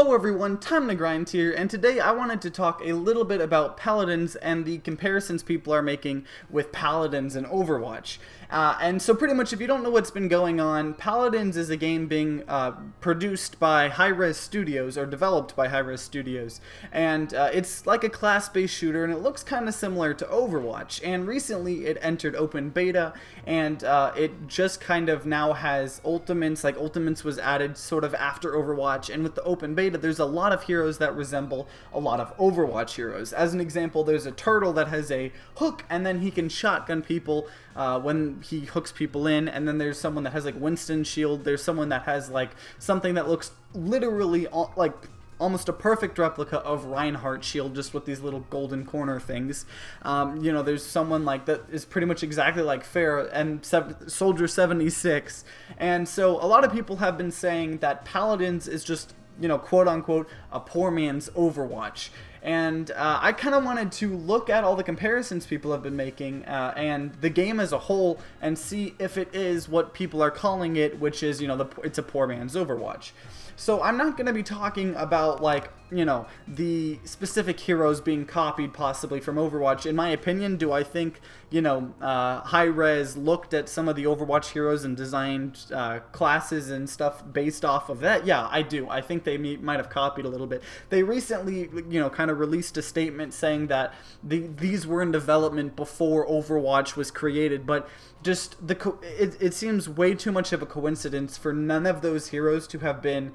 Hello everyone, TimeToGrind here, and today I wanted to talk a little bit about Paladins and the comparisons people are making with Paladins and Overwatch. And so pretty much if you don't know what's been going on, Paladins is a game being produced by Hi-Rez Studios, or developed by Hi-Rez Studios, and it's like a class-based shooter, and it looks kind of similar to Overwatch, and recently it entered open beta, and it just kind of now has ultimates. Like ultimates was added sort of after Overwatch, and with the open beta there's a lot of heroes that resemble a lot of Overwatch heroes. As an example, there's a turtle that has a hook, and then he can shotgun people when he hooks people in, and then there's someone that has like Winston shield, there's someone that has like something that looks literally like almost a perfect replica of Reinhardt shield, just with these little golden corner things. You know, there's someone like that is pretty much exactly like Fair and Soldier 76, and so a lot of people have been saying that Paladins is just, you know, quote unquote, a poor man's Overwatch. And I kind of wanted to look at all the comparisons people have been making and the game as a whole and see if it is what people are calling it, which is, you know, it's a poor man's Overwatch. So I'm not going to be talking about, like, you know, the specific heroes being copied possibly from Overwatch. In my opinion, do I think, you know, Hi-Rez looked at some of the Overwatch heroes and designed classes and stuff based off of that? Yeah, I do. I think they might have copied a little bit. They recently, you know, kind of released a statement saying that these were in development before Overwatch was created, but just it seems way too much of a coincidence for none of those heroes to have been,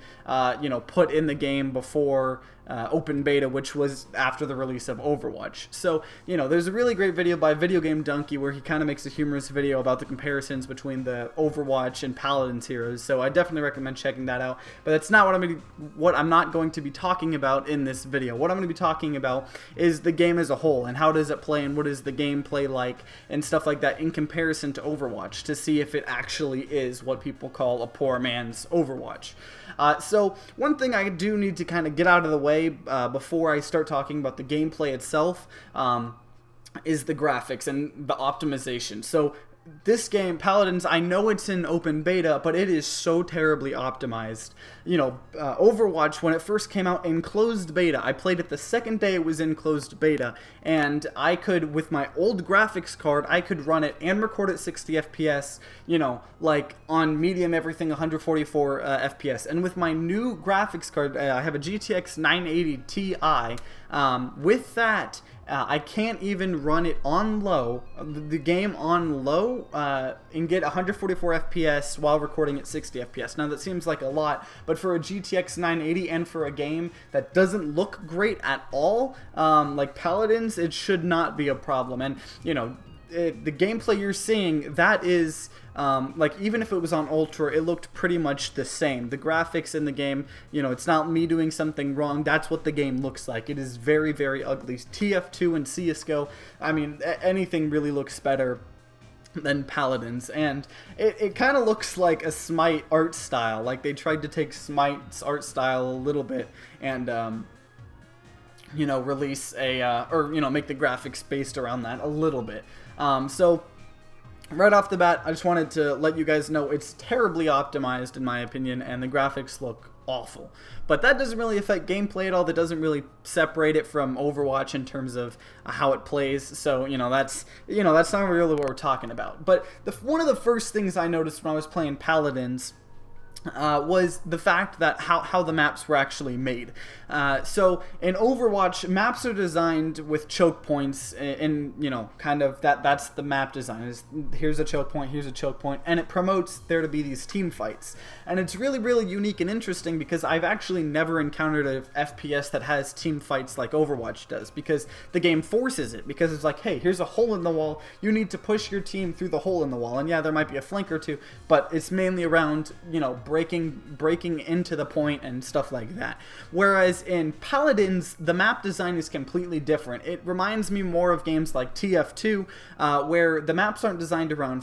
you know, put in the game before open beta, which was after the release of Overwatch. So, you know, there's a really great video by Video Game Donkey where he kind of makes a humorous video about the comparisons between the Overwatch and Paladins heroes. So I definitely recommend checking that out. But that's not what I'm not going to be talking about in this video. What I'm going to be talking about is the game as a whole, and how does it play, and what is the gameplay like, and stuff like that in comparison to Overwatch, to see if it actually is what people call a poor man's Overwatch. So one thing I do need to kind of get out of the way before I start talking about the gameplay itself is the graphics and the optimization. So this game, Paladins, I know it's in open beta, but it is so terribly optimized. You know, Overwatch, when it first came out in closed beta, I played it the second day it was in closed beta, and I could, with my old graphics card, I could run it and record at 60 FPS, you know, like on medium everything 144 FPS. And with my new graphics card, I have a GTX 980 Ti, with that, I can't even run it on low, the game on low, and get 144 FPS while recording at 60 FPS. Now that seems like a lot, but for a GTX 980 and for a game that doesn't look great at all, like Paladins, it should not be a problem. And, you know, the gameplay you're seeing, that is, like, even if it was on Ultra, it looked pretty much the same. The graphics in the game, you know, it's not me doing something wrong. That's what the game looks like. It is very, very ugly. TF2 and CSGO, I mean, anything really looks better than Paladins, and it kind of looks like a Smite art style. Like, they tried to take Smite's art style a little bit and, you know, release a, or, you know, make the graphics based around that a little bit. So right off the bat, I just wanted to let you guys know it's terribly optimized in my opinion, and the graphics look awful. But that doesn't really affect gameplay at all. That doesn't really separate it from Overwatch in terms of how it plays. So, you know, that's not really what we're talking about. But one of the first things I noticed when I was playing Paladins was the fact that how the maps were actually made. So in Overwatch, maps are designed with choke points, and you know, kind of that's the map design. Here's a choke point, here's a choke point, and it promotes there to be these team fights. And it's really, really unique and interesting because I've actually never encountered a FPS that has team fights like Overwatch does, because the game forces it, because it's like, hey, here's a hole in the wall, you need to push your team through the hole in the wall. And yeah, there might be a flank or two, but it's mainly around, you know, breaking into the point and stuff like that. Whereas in Paladins, the map design is completely different. It reminds me more of games like TF2, where the maps aren't designed around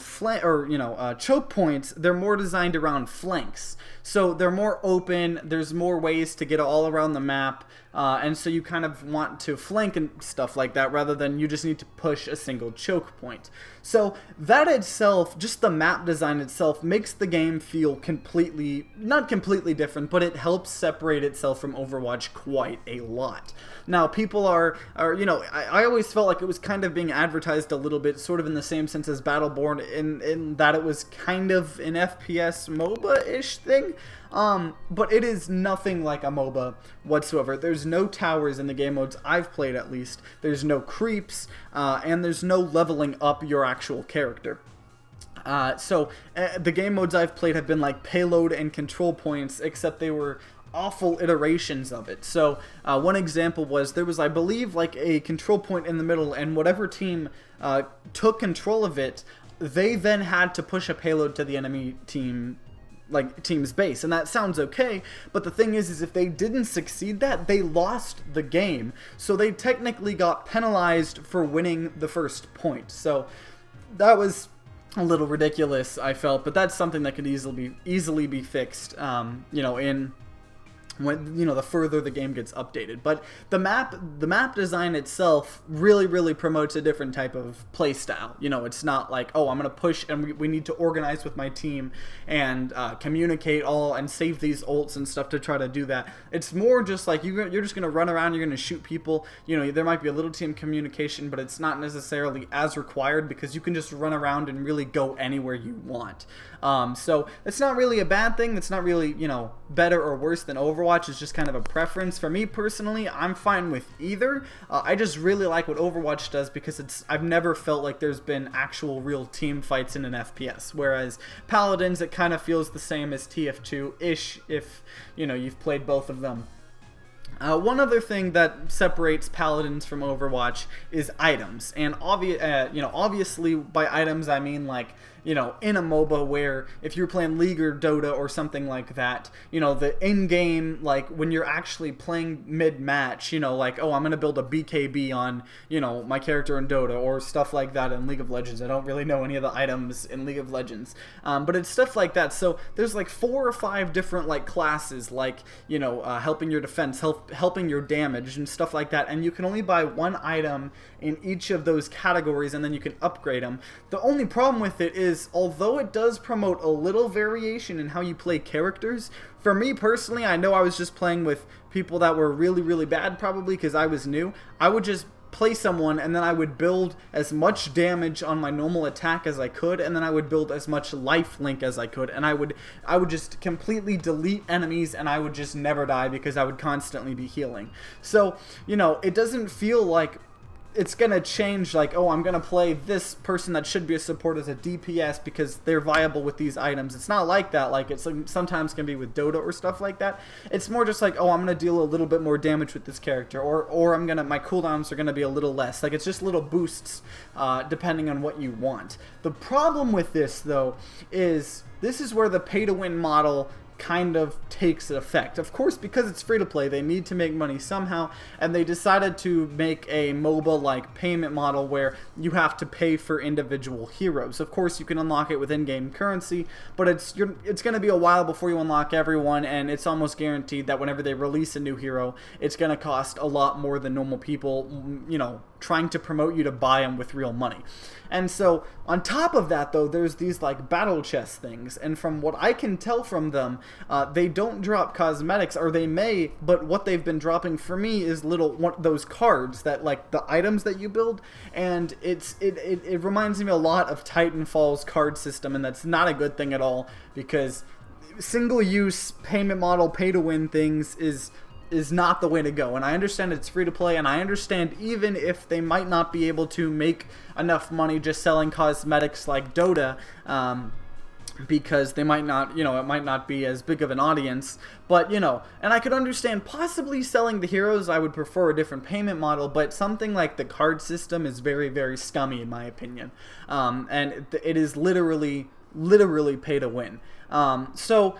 choke points. They're more designed around flanks. So they're more open. There's more ways to get all around the map. and so you kind of want to flank and stuff like that rather than you just need to push a single choke point. So that itself, just the map design itself, makes the game feel completely, not completely different, but it helps separate itself from Overwatch quite a lot. Now, people are you know, I always felt like it was kind of being advertised a little bit, sort of in the same sense as Battleborn, in that it was kind of an FPS MOBA-ish thing. But it is nothing like a MOBA whatsoever. There's no towers in the game modes I've played, at least. There's no creeps, and there's no leveling up your actual character. The game modes I've played have been like payload and control points, except they were awful iterations of it. So one example was, there was, I believe, like a control point in the middle, and whatever team took control of it, they then had to push a payload to the enemy team's base. And that sounds okay, but the thing is if they didn't succeed that, they lost the game. So they technically got penalized for winning the first point. So that was a little ridiculous, I felt, but that's something that could easily be fixed, you know, when, you know, the further the game gets updated. But the map design itself really promotes a different type of play style. You know, it's not like, oh, I'm gonna push and we need to organize with my team and communicate all and save these ults and stuff to try to do that. It's more just like you're just gonna run around, you're gonna shoot people. You know, there might be a little team communication, but it's not necessarily as required because you can just run around and really go anywhere you want. So it's not really a bad thing. It's not really, you know, better or worse than Overwatch. Is just kind of a preference. For me personally, I'm fine with either. I just really like what Overwatch does because I've never felt like there's been actual real team fights in an FPS, whereas Paladins, it kind of feels the same as TF2-ish if, you know, you've played both of them. One other thing that separates Paladins from Overwatch is items, and you know, obviously by items I mean, like, you know, in a MOBA where if you're playing League or Dota or something like that, you know, the in-game, like when you're actually playing mid-match, you know, like, oh, I'm gonna build a BKB on, you know, my character in Dota or stuff like that in League of Legends. I don't really know any of the items in League of Legends, but it's stuff like that. So there's like 4 or 5 different like classes, like, you know, helping your defense, helping your damage and stuff like that, and you can only buy one item in each of those categories and then you can upgrade them. The only problem with it is, although it does promote a little variation in how you play characters, for me personally, I know I was just playing with people that were really bad, probably because I was new. I would just play someone and then I would build as much damage on my normal attack as I could, and then I would build as much life link as I could, and I would just completely delete enemies and I would just never die because I would constantly be healing. So, you know, it doesn't feel like it's gonna change, like, oh, I'm gonna play this person that should be a support as a DPS because they're viable with these items. It's not like that, like it's like sometimes can be with Dota or stuff like that. It's more just like, oh, I'm gonna deal a little bit more damage with this character, or my cooldowns are gonna be a little less. Like, it's just little boosts depending on what you want. The problem with this, though, is this is where the pay-to-win model kind of takes effect. Of course, because it's free to play, they need to make money somehow, and they decided to make a MOBA-like payment model where you have to pay for individual heroes. Of course, you can unlock it with in-game currency, but it's going to be a while before you unlock everyone, and it's almost guaranteed that whenever they release a new hero, it's going to cost a lot more than normal people, you know, trying to promote you to buy them with real money. And so, on top of that, though, there's these, like, battle chest things, and from what I can tell from them, they don't drop cosmetics, or they may, but what they've been dropping for me is those cards that, like, the items that you build, and it reminds me a lot of Titanfall's card system, and that's not a good thing at all, because single-use payment model, pay-to-win things is not the way to go. And I understand it's free to play, and I understand even if they might not be able to make enough money just selling cosmetics like Dota, because they might not, you know, it might not be as big of an audience, but, you know, and I could understand possibly selling the heroes. I would prefer a different payment model, but something like the card system is very scummy in my opinion, and it is literally pay to win. So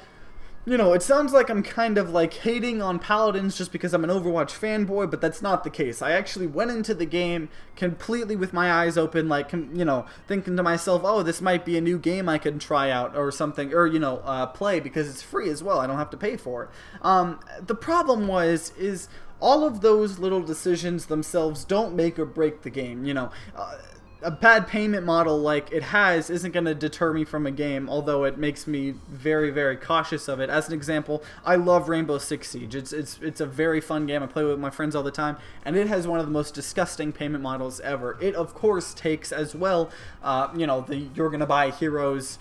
it sounds like I'm kind of like hating on Paladins just because I'm an Overwatch fanboy, but that's not the case. I actually went into the game completely with my eyes open, like, thinking to myself, oh, this might be a new game I can try out or something, or, play because it's free as well. I don't have to pay for it. The problem is all of those little decisions themselves don't make or break the game, a bad payment model like it has isn't going to deter me from a game, although it makes me very, very cautious of it. As an example, I love Rainbow Six Siege. It's a very fun game. I play with my friends all the time, and it has one of the most disgusting payment models ever. It, of course, takes as well, you're going to buy heroes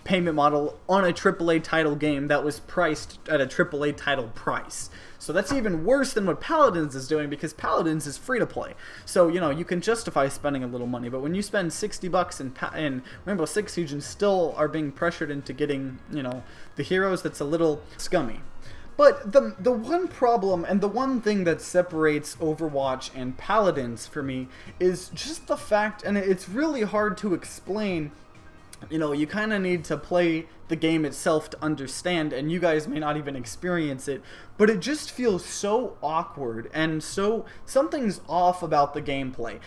payment model on a AAA title game that was priced at a AAA title price. So that's even worse than what Paladins is doing, because Paladins is free to play. So, you can justify spending a little money, but when you spend $60 in Rainbow Six Siege and still are being pressured into getting, the heroes, that's a little scummy. But the one problem and the one thing that separates Overwatch and Paladins for me is just the fact, and it's really hard to explain, you kind of need to play the game itself to understand, and you guys may not even experience it, but it just feels so awkward, and so something's off about the gameplay.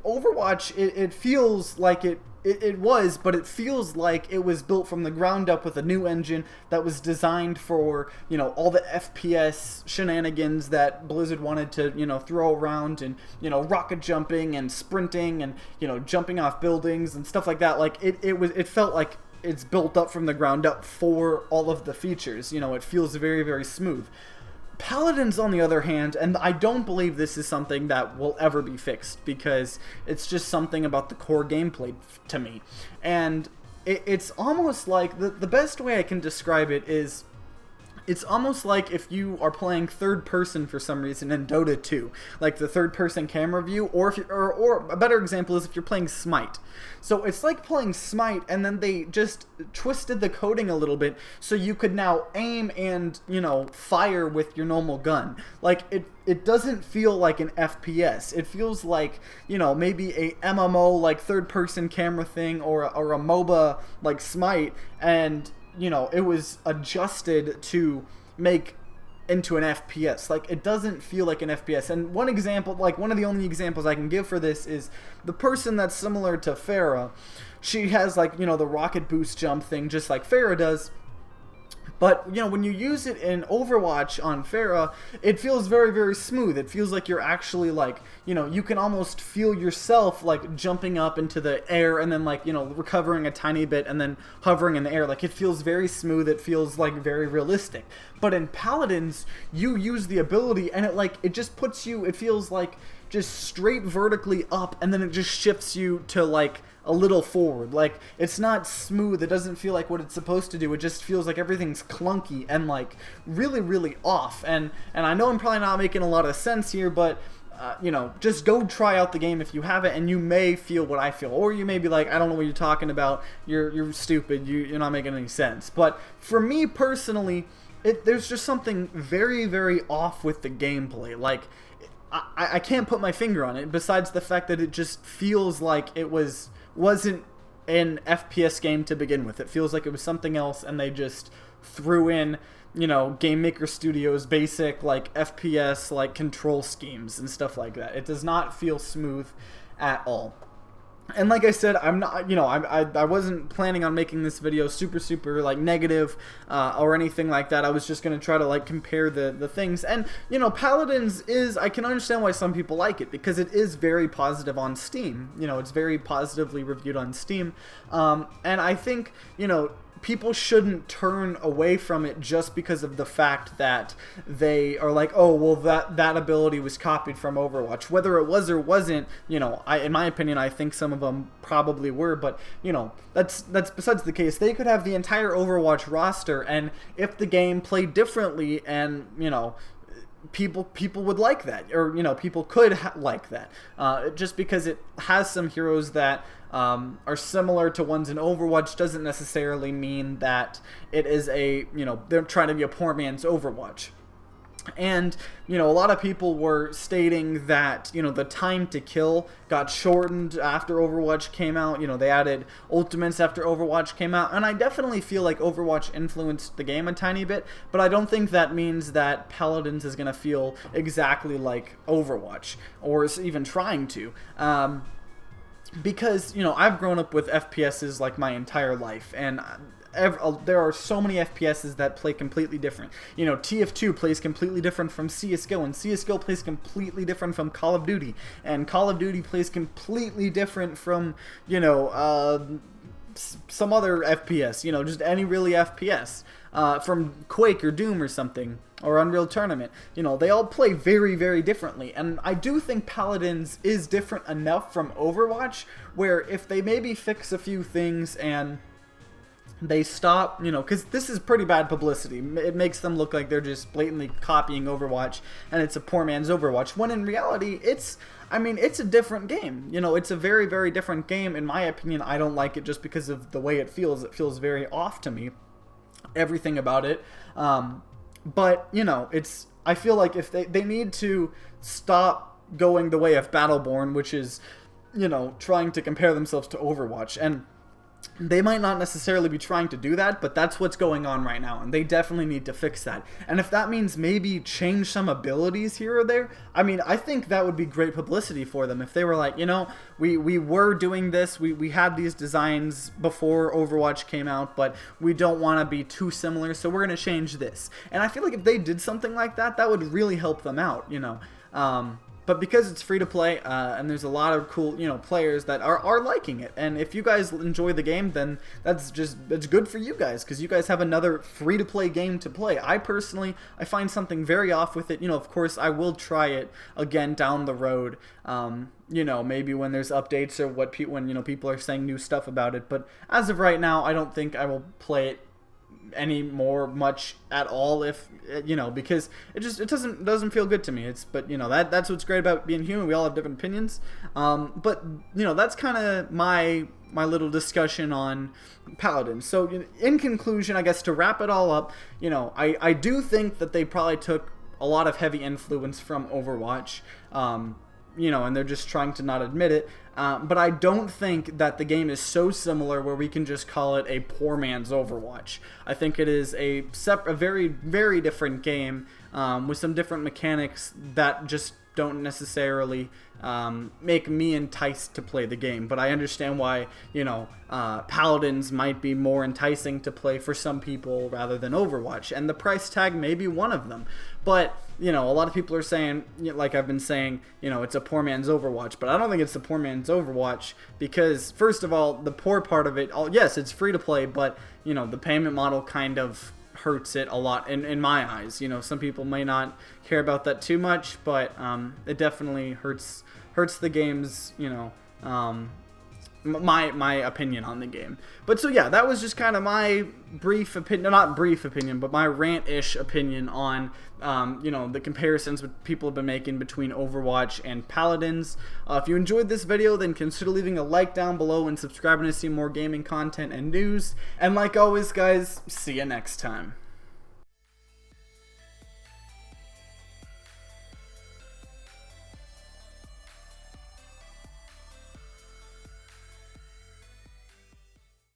Overwatch, it feels like it was, but it feels like it was built from the ground up with a new engine that was designed for, all the FPS shenanigans that Blizzard wanted to, throw around, and, rocket jumping and sprinting and, jumping off buildings and stuff like that. Like, it felt like it's built up from the ground up for all of the features. It feels very, very smooth. Paladins, on the other hand, and I don't believe this is something that will ever be fixed, because it's just something about the core gameplay to me. And it's almost like, the best way I can describe it is, it's almost like if you are playing third person for some reason in Dota 2, like the third person camera view, or a better example is if you're playing Smite. So it's like playing Smite, and then they just twisted the coding a little bit so you could now aim and, fire with your normal gun. Like, it doesn't feel like an FPS. It feels like, maybe a MMO, like third person camera thing, or a MOBA like Smite, and it was adjusted to make into an FPS. Like, it doesn't feel like an FPS. And one example, like one of the only examples I can give for this is the person that's similar to Pharah. She has, like, the rocket boost jump thing just like Pharah does. But, when you use it in Overwatch on Pharah, it feels very, very smooth. It feels like you're actually, like, you can almost feel yourself, like, jumping up into the air and then, like, recovering a tiny bit and then hovering in the air. Like, it feels very smooth. It feels, like, very realistic. But in Paladins, you use the ability, and it just puts you, it feels like just straight vertically up, and then it just shifts you to, like, a little forward. Like, it's not smooth. It doesn't feel like what it's supposed to do. It just feels like everything's clunky and, like, really, really off. And I know I'm probably not making a lot of sense here, but just go try out the game if you haven't, and you may feel what I feel, or you may be like, I don't know what you're talking about. You're stupid. You're not making any sense. But for me personally, there's just something very, very off with the gameplay. Like, I can't put my finger on it, besides the fact that it just feels like it wasn't an FPS game to begin with. It feels like it was something else, and they just threw in, Game Maker Studios basic, like, FPS, like, control schemes and stuff like that. It does not feel smooth at all. And like I said, I'm not, I wasn't planning on making this video super, like, negative, or anything like that. I was just going to try to, like, compare the things. And, Paladins I can understand why some people like it, because it is very positive on Steam. It's very positively reviewed on Steam. And I think, people shouldn't turn away from it just because of the fact that they are like, oh, well, that ability was copied from Overwatch. Whether it was or wasn't, in my opinion, I think some of them probably were, but, that's besides the case. They could have the entire Overwatch roster, and if the game played differently and, people would like that, or people could like that, just because it has some heroes that are similar to ones in Overwatch doesn't necessarily mean that it is they're trying to be a poor man's Overwatch. And, you know, a lot of people were stating that, you know, the time to kill got shortened after Overwatch came out. You know, they added ultimates after Overwatch came out. And I definitely feel like Overwatch influenced the game a tiny bit, but I don't think that means that Paladins is going to feel exactly like Overwatch, or is even trying to. Because, you know, I've grown up with FPSs like my entire life, and there are so many FPSs that play completely different. You know, TF2 plays completely different from CSGO, and CSGO plays completely different from Call of Duty, and Call of Duty plays completely different from, you know, some other FPS, you know, just any really FPS, from Quake or Doom or something, or Unreal Tournament. You know, they all play very, very differently, and I do think Paladins is different enough from Overwatch, where if they maybe fix a few things and they stop, you know, because this is pretty bad publicity. It makes them look like they're just blatantly copying Overwatch, and it's a poor man's Overwatch, when in reality, it's a different game. You know, it's a very, very different game. In my opinion, I don't like it just because of the way it feels. It feels very off to me, everything about it. But, you know, I feel like if they need to stop going the way of Battleborn, which is, you know, trying to compare themselves to Overwatch, and they might not necessarily be trying to do that, but that's what's going on right now, and they definitely need to fix that. And if that means maybe change some abilities here or there, I mean, I think that would be great publicity for them if they were like, you know, we were doing this, we had these designs before Overwatch came out, but we don't want to be too similar, so we're going to change this. And I feel like if they did something like that, that would really help them out, you know. But because it's free to play, and there's a lot of cool, you know, players that are liking it, and if you guys enjoy the game, then that's good for you guys, because you guys have another free to play game to play. I find something very off with it. You know, of course, I will try it again down the road. You know, maybe when there's updates or when you know, people are saying new stuff about it. But as of right now, I don't think I will play it much at all, if you know, because it doesn't feel good to me. But you know, that's what's great about being human. We all have different opinions, but you know, that's kind of my little discussion on Paladins. So in conclusion, I guess to wrap it all up, you know, I do think that they probably took a lot of heavy influence from Overwatch, you know, and they're just trying to not admit it. But I don't think that the game is so similar where we can just call it a poor man's Overwatch. I think it is a very, very different game, with some different mechanics that just don't necessarily make me enticed to play the game. But I understand why, you know, Paladins might be more enticing to play for some people rather than Overwatch, and the price tag may be one of them. But, you know, a lot of people are saying, like I've been saying, you know, it's a poor man's Overwatch, but I don't think it's a poor man's Overwatch, because first of all, the poor part of it, yes, it's free to play, but, you know, the payment model kind of hurts it a lot in my eyes. You know, some people may not care about that too much, but it definitely hurts the game's, you know, my opinion on the game. But so yeah, that was just kind of my brief opinion, not brief opinion, but my rant-ish opinion on you know, the comparisons that people have been making between Overwatch and Paladins. If you enjoyed this video, then consider leaving a like down below and subscribing to see more gaming content and news. And like always, guys, see you next time.